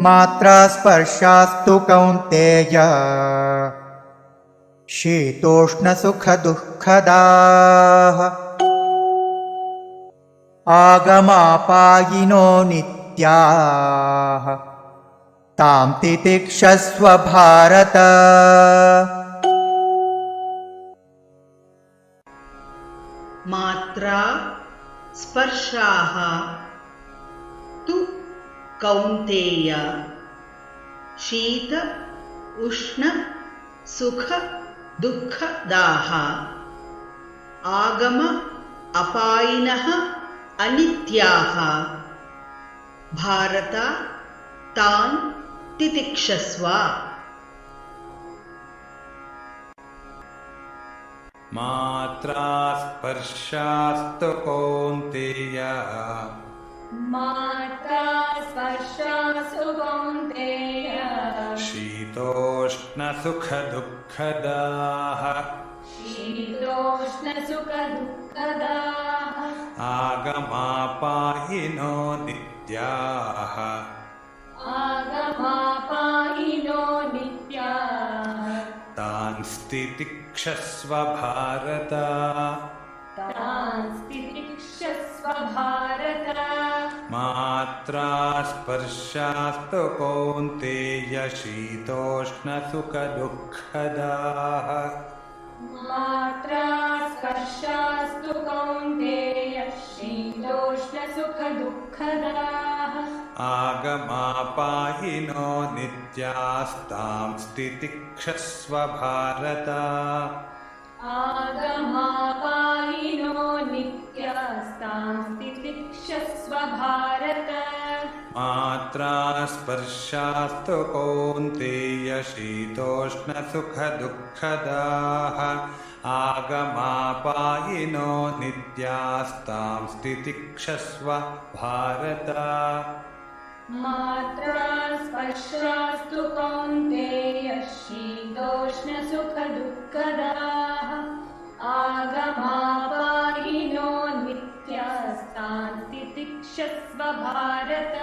मात्रा स्पर्शास्तु कौन्तेय शीतोष्णसुखदुःखदाः आगमापायिनो नित्याः तां तितिक्षस्व भारत। मात्रा स्पर्शाः तु कौन्तेय शीत उष्ण सुख दुःखदाः आगम अपायिनः अनित्याः भारत तान् तितिक्षस्व। मात्रा स्पर्शास्तु कौन्तेय मात्रा स्पर्शास्तु कौन्तेय शीतोष्णसुखदुःखदाः शीतोष्णसुखदुःखदाः आगमापायिनो नित्याः आगमापायिनो नित्याः तांस्तितिक्षस्व भारत। तांस्तितिक्षस्व भारत। मात्रा स्पर्शास्तु कौन्तेय शीतोष्णसुखदुःखदाः मात्रा स्पर्शास्तु कौन्तेय शीतोष्णसुखदुःखदाः आगमापायिनो नित्यास्तांस्तितिक्षस्व भारत। आगमापायिनो नित्यास्तांस्तितिक्षस्व भारत। मात्रा स्पर्शास्तु कौन्तेय शीतोष्णसुखदुःखदाः आगमापायिनो नित्यास्तांस्तितिक्षस्व भारत। मात्रा स्पर्शास्तु कौन्तेय शीतोष्णसुखदुःखदाः आगमापायिनो नित्यास्तांस्तितिक्षस्व भारत।